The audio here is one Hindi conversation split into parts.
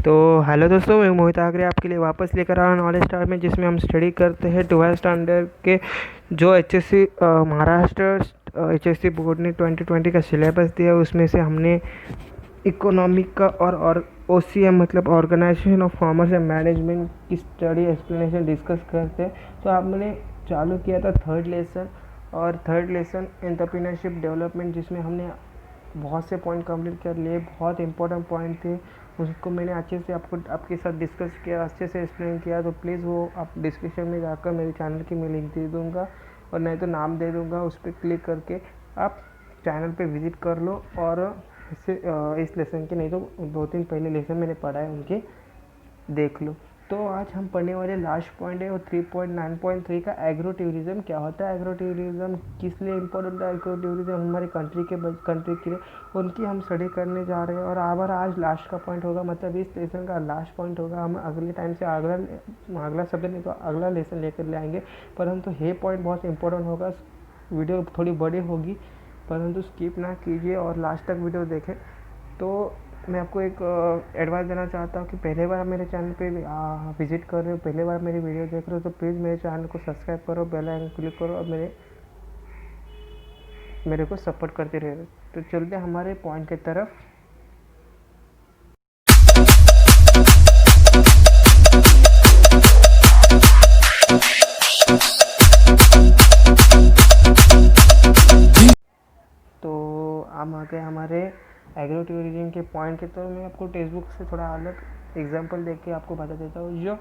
तो हेलो दोस्तों, मैं मोहित आगरे आपके लिए वापस लेकर आया नॉलेज स्टार में, जिसमें हम स्टडी करते हैं 12th स्टैंडर्ड के जो एचएससी महाराष्ट्र एचएससी बोर्ड ने 2020 का सिलेबस दिया। उसमें से हमने इकोनॉमिक का और ओसीएम मतलब organisation of commerce and management की स्टडी एक्सप्लेनेशन डिस्कस करते हैं। तो हमने चालू किया था थर्ड लेसन एंटरप्रेन्योरशिप डेवलपमेंट, जिसमें हमने बहुत से पॉइंट कंप्लीट कर लिए। बहुत इंपॉर्टेंट पॉइंट थे, उसको मैंने अच्छे से आपके साथ डिस्कस किया, अच्छे से एक्सप्लेन किया। तो प्लीज़ वो आप डिस्क्रिप्शन में जाकर मेरे चैनल की मैं लिंक दे दूँगा, और नहीं तो नाम दे दूँगा, उस पर क्लिक करके आप चैनल पे विज़िट कर लो। और इससे इस लेसन के नहीं तो 2-3 पहले लेसन मैंने पढ़ा है उनके देख लो। तो आज हम पढ़ने वाले लास्ट पॉइंट है वो 3.9.3 का एग्रो टूरिज़्म। क्या होता है एग्रो टूरिज़्म, किस लिए इम्पोर्टेंट है एग्रो टूरिज़्म हमारी कंट्री के लिए, उनकी हम स्टडी करने जा रहे हैं। और आज लास्ट का पॉइंट होगा, मतलब इस लेसन का लास्ट पॉइंट होगा। हम अगले टाइम से अगला सब्जेक्ट नहीं तो अगला लेसन लेकर ले आएंगे, परंतु ये पॉइंट बहुत इंपॉर्टेंट होगा। वीडियो थोड़ी बड़ी होगी, परंतु स्किप ना कीजिए और लास्ट तक वीडियो देखें। तो मैं आपको एक एडवाइस देना चाहता हूँ कि पहले बार मेरे चैनल पे विजिट कर रहे हो, पहले बार मेरी वीडियो देख रहे हो, तो प्लीज़ मेरे चैनल को सब्सक्राइब करो, बेल आइकन क्लिक करो और मेरे को सपोर्ट करते रहो। तो चलते हमारे पॉइंट की तरफ। तो हम आ गए हमारे एग्रो टूरिज्म के पॉइंट के। तो मैं आपको टेक्स्ट बुक से थोड़ा अलग एग्जांपल देख के आपको बता देता हूँ। जो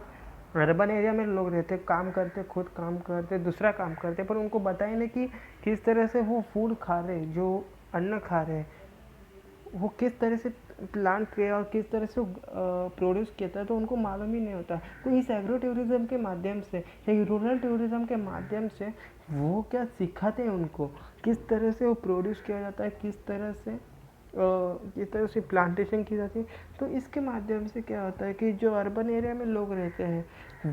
अर्बन एरिया में लोग रहते, काम करते, खुद काम करते, दूसरा काम करते, पर उनको बताए नहीं कि किस तरह से वो फूड खा रहे, जो अन्न खा रहे, वो किस तरह से प्लांट किया और किस तरह से प्रोड्यूस किया था, तो उनको मालूम ही नहीं होता। तो इस एग्रो टूरिज्म के माध्यम से या रूरल टूरिज्म के माध्यम से वो क्या सिखाते हैं उनको, किस तरह से वो प्रोड्यूस किया जाता है, किस तरह से प्लांटेशन की जाती है। तो इसके माध्यम से क्या होता है कि जो अर्बन एरिया में लोग रहते हैं,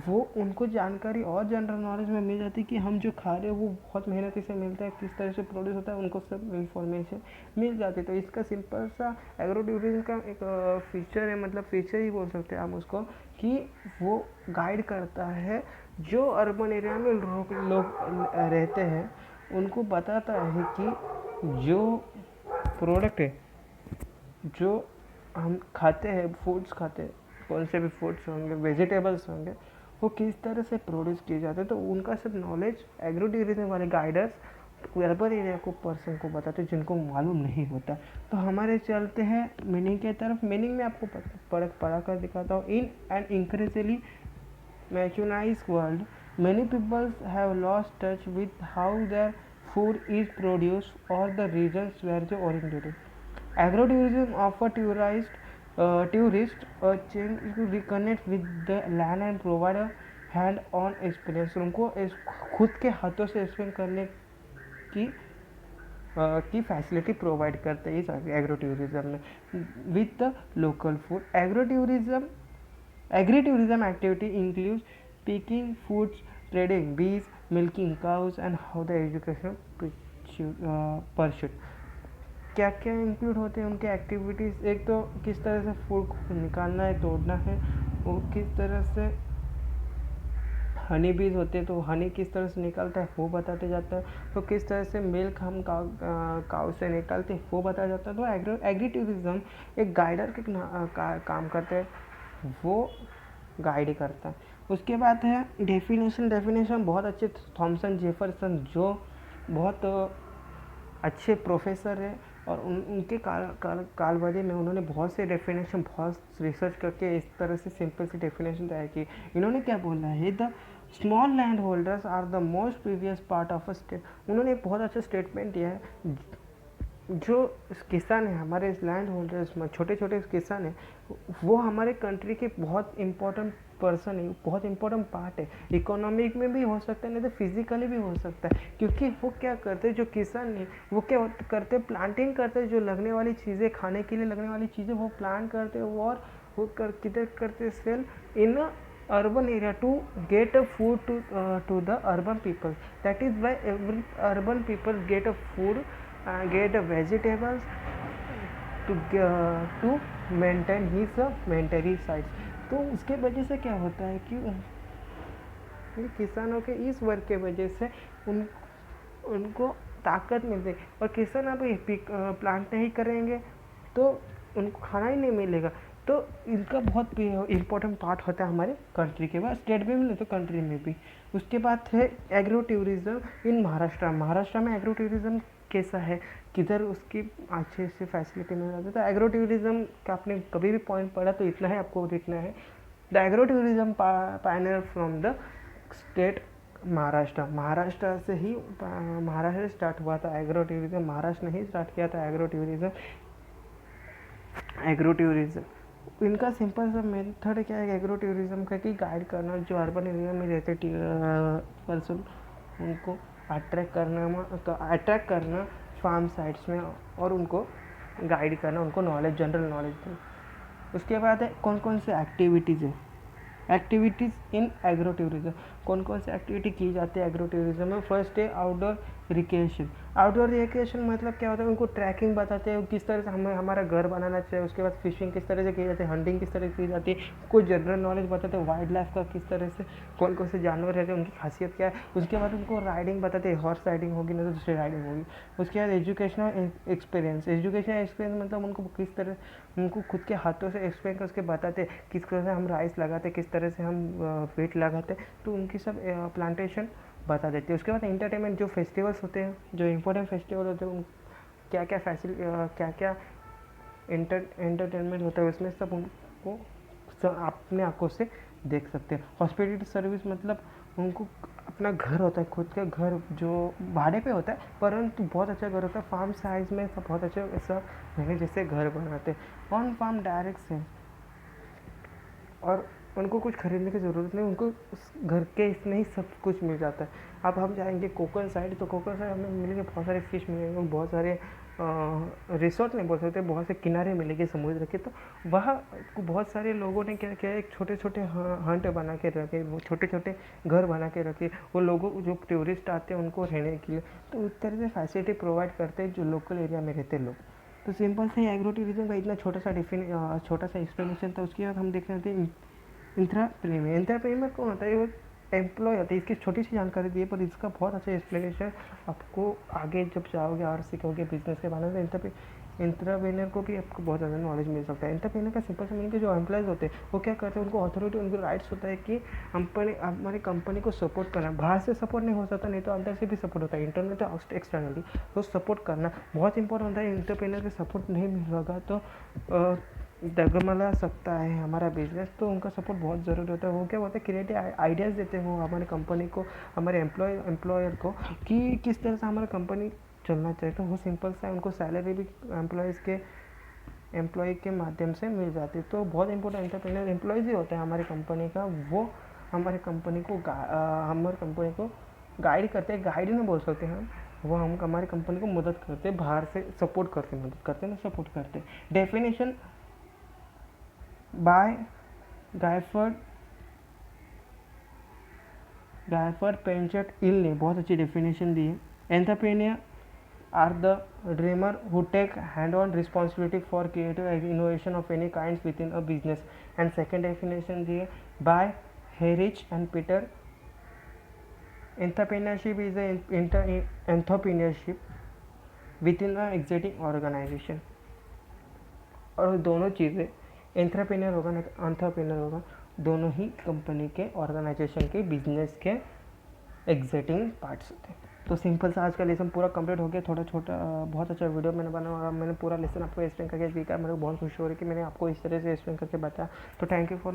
वो उनको जानकारी और जनरल नॉलेज में मिल जाती है कि हम जो खा रहे हैं वो बहुत मेहनती से मिलता है, किस तरह से प्रोड्यूस होता है, उनको सब इंफॉर्मेशन मिल जाती है। तो इसका सिंपल सा एग्रो टूरिज्म का एक फीचर है, मतलब फीचर ही बोल सकते हैं आप उसको, कि वो गाइड करता है जो अर्बन एरिया में लोग रहते हैं, उनको बताता है कि जो प्रोडक्ट है, जो हम खाते हैं, फूड्स खाते हैं, कौन से भी फूड्स होंगे, वेजिटेबल्स होंगे, वो किस तरह से प्रोड्यूस किए जाते हैं। तो उनका सब नॉलेज एग्रो टूरिज्म वाले गाइडर्स अर्बन एरिया को पर्सन को बताते हैं, जिनको मालूम नहीं होता। तो हमारे चलते हैं मीनिंग के तरफ। मीनिंग में आपको पढ़ा कर दिखाता हूँ। In an increasingly mechanized world, many people have lost touch with how their food is produced or the regions where they originated. Agro-tourism offers tourists a chance to reconnect with the land and provide a hand-on experience. उनको खुद के हाथों से एक्सप्लेन करने की फैसिलिटी प्रोवाइड करते हैं इस एग्रो टूरिज्म में with the local food. Agri tourism activity includes picking foods, trading bees, milking cows and how the education pursued। क्या क्या इंक्लूड होते हैं उनके एक्टिविटीज़? एक तो किस तरह से फूड को निकालना है, तोड़ना है, वो किस तरह से हनी बीज होते हैं तो हनी किस तरह से निकलता है वो बताते जाता है। तो किस तरह से मिल्क हम काउ से निकालते हैं वो बताया जाता है। तो एग्री टूरिज्म एक गाइडर के काम करते हैं, वो गाइड करता है। उसके बाद है डेफिनेशन बहुत अच्छे थॉमसन जेफरसन, जो बहुत अच्छे प्रोफेसर है, और उनके कालवधि में उन्होंने बहुत से डेफिनेशन, बहुत रिसर्च करके इस तरह से सिंपल सी डेफिनेशन तैयार की। इन्होंने क्या बोला है, the small land holders are the most previous part of a state. उन्होंने एक बहुत अच्छा स्टेटमेंट दिया है। जो किसान है, हमारे लैंड होल्डर्स में छोटे छोटे किसान हैं, वो हमारे कंट्री के बहुत इंपॉर्टेंट पर्सन है, बहुत इंपॉर्टेंट पार्ट है। इकोनॉमिक में भी हो सकता है, नहीं तो फिजिकली भी हो सकता है, क्योंकि वो क्या करते हैं, जो किसान है वो क्या करते हैं, प्लांटिंग करते हैं। जो लगने वाली चीज़ें, खाने के लिए लगने वाली चीज़ें वो प्लांट करते हैं, और वो किधर करते, sell in urban area to get a food to the urban people. That is why every urban people get a food, get a vegetables, to maintain his मेंटरी साइट्स। तो उसके वजह से क्या होता है कि किसानों के इस वर्क के वजह से उनको ताकत मिलती है। और किसान अब प्लांट नहीं करेंगे तो उनको खाना ही नहीं मिलेगा। तो इनका बहुत इम्पोर्टेंट पार्ट होता है हमारे कंट्री के बाद, स्टेट में भी नहीं तो कंट्री में भी। उसके बाद है एग्रो टूरिज़्म इन महाराष्ट्र। महाराष्ट्र में एग्रो टूरिज़्म कैसा है, किधर उसकी अच्छे से फैसिलिटी मिल जाती है। तो एग्रो टूरिज़्म का आपने कभी भी पॉइंट पढ़ा तो इतना है आपको लिखना है, the agro tourism Pioneer from the state Maharashtra. Maharashtra से ही महाराष्ट्र स्टार्ट हुआ था एग्रो टूरिज़्म, महाराष्ट्र ने ही स्टार्ट किया था एग्रो टूरिज़्म। एग्रो टूरिज़्म इनका सिंपल सा मेथड क्या है एग्रो टूरिज़्म का, कि गाइड करना जो अर्बन एरिया में रहते पर्सन उनको अट्रैक्ट करना फार्म साइट्स में और उनको गाइड करना, उनको नॉलेज, जनरल नॉलेज देना। उसके बाद है कौन कौन से एक्टिविटीज़ है, एक्टिविटीज़ इन एग्रो टूरिज़्म। कौन कौन सी एक्टिविटी की जाती है एग्रो टूरिज़्म में। फर्स्ट है आउटडोर रिक्रिएशन। आउटडोर रिक्रिएशन मतलब क्या होता है, उनको ट्रैकिंग बताते हैं किस तरह से हमें हमारा घर बनाना चाहिए। उसके बाद फिशिंग किस तरह से की जाती है, हंटिंग किस तरह से की जाती है, कोई जनरल नॉलेज बताते हैं वाइल्ड लाइफ का किस तरह से, कौन कौन से जानवर रहते हैं, उनकी खासियत क्या है। उसके बाद उनको राइडिंग बताते हैं, हॉर्स राइडिंग होगी ना तो दूसरी राइडिंग होगी। उसके बाद एजुकेशनल एक्सपीरियंस। एजुकेशनल एक्सपीरियंस मतलब उनको किस तरह, उनको खुद के हाथों से एक्सप्लेन करके बताते हैं किस तरह से हम राइस लगाते, किस तरह से हम वेट लगाते, तो उनकी सब प्लांटेशन बता देती है। उसके बाद एंटरटेनमेंट, जो फेस्टिवल्स होते हैं, जो इम्पोर्टेंट फेस्टिवल होते हैं, उन क्या क्या एंटरटेनमेंट होता है उसमें सब उनको अपने आंखों से देख सकते हैं। हॉस्पिटलिटी सर्विस मतलब उनको अपना घर होता है, खुद का घर जो भाड़े पे होता है, परंतु बहुत अच्छा घर होता है, फार्म साइज में सब बहुत अच्छा ऐसा महंगे जैसे घर बनाते हैं। ऑन फार्म डायरेक्ट से, और उनको कुछ खरीदने की ज़रूरत नहीं, उनको उस घर के इसमें ही सब कुछ मिल जाता है। अब हम जाएंगे कोकण साइड, तो कोकण साइड हमें मिलेंगे बहुत सारे फिश मिलेंगे, बहुत सारे रिसोर्ट नहीं बोल सकते, बहुत से किनारे मिलेंगे समुद्र के। तो वहाँ बहुत सारे लोगों ने क्या किया, एक छोटे छोटे हंट बना के रखे, वो छोटे छोटे घर बना के रखे, वो लोगों जो टूरिस्ट आते हैं उनको रहने के लिए, तो उस तरह से फैसिलिटी प्रोवाइड करते हैं जो लोकल एरिया में रहते लोग। तो सिंपल से एग्रो टूरिज्म का इतना छोटा सा एक्सप्लेनेशन था। उसके बाद हम देख रहे थे इंट्राप्रेन्योर। इंट्राप्रेन्योर कौन होता है, वो एम्प्लॉय होता है। इसकी छोटी सी जानकारी दी है, पर इसका बहुत अच्छा एक्सप्लेनेशन आपको आगे जब जाओगे और सीखोगे बिजनेस के बारे में। इंट्राप्रेन्योर को भी आपको बहुत ज़्यादा नॉलेज मिल सकता है। इंट्राप्रेन्योर का सिंपल से मीनिंग कि जो एम्प्लॉयज़ होते हैं वो क्या करते हैं, उनको अथॉरिटी, उनको राइट्स होता है कि हमारी कंपनी को सपोर्ट करना। बाहर से सपोर्ट नहीं हो सकता, नहीं तो अंदर से भी सपोर्ट होता है, इंटरनल तो एक्सटर्नली, तो सपोर्ट करना बहुत इंपॉर्टेंट होता है। इंट्राप्रेन्योर का सपोर्ट नहीं मिलेगा तो डगमगा सकता है हमारा बिजनेस, तो उनका सपोर्ट बहुत ज़रूरी होता है। वो क्या होता है, क्रिएटिव आइडियाज़ देते हैं वो हमारी कंपनी को, हमारे एम्प्लॉयर को, कि किस तरह से हमारा कंपनी चलना चाहिए। तो वो सिंपल सा उनको सैलरी भी एम्प्लॉय के माध्यम से मिल जाती है। तो बहुत इंपॉर्टेंट एंटरप्रेन्योर एम्प्लॉयज़ ही होता है हमारी कंपनी का, वो हमारी कंपनी को गाइड करते हैं, गाइड नहीं बोल सकते हम, वो हम हमारी कंपनी को मदद करते हैं, बाहर से सपोर्ट करते। डेफिनेशन बाय गायफर्ड पेंचट इल ने बहुत अच्छी डेफिनेशन दी है। Entrepreneur are the dreamer who take hand-on responsibility for creative innovation of any kinds within a business. And second definition दी है by Herrich and Peter. Entrepreneurship is entrepreneurship within a existing organization. और दोनों चीज़ें एंटरप्रेन्योर होगा ना एंटरप्रेन्योर होगा, दोनों ही कंपनी के, ऑर्गेनाइजेशन के, बिजनेस के एग्जिटिंग पार्ट्स होते हैं। तो सिंपल सा आज का लेसन पूरा कंप्लीट हो गया। थोड़ा छोटा बहुत अच्छा वीडियो मैंने बनाया और मैंने पूरा लेसन आपको एक्सप्लेन करके दिखा। मेरे को बहुत खुशी हो रही है कि मैंने आपको इस तरह से एक्सप्लेन करके बताया। तो thank you for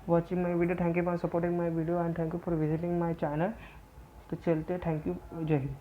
watching my video, thank you for supporting my video and thank you for visiting my channel. तो चलते, थैंक यू, जय हिंद।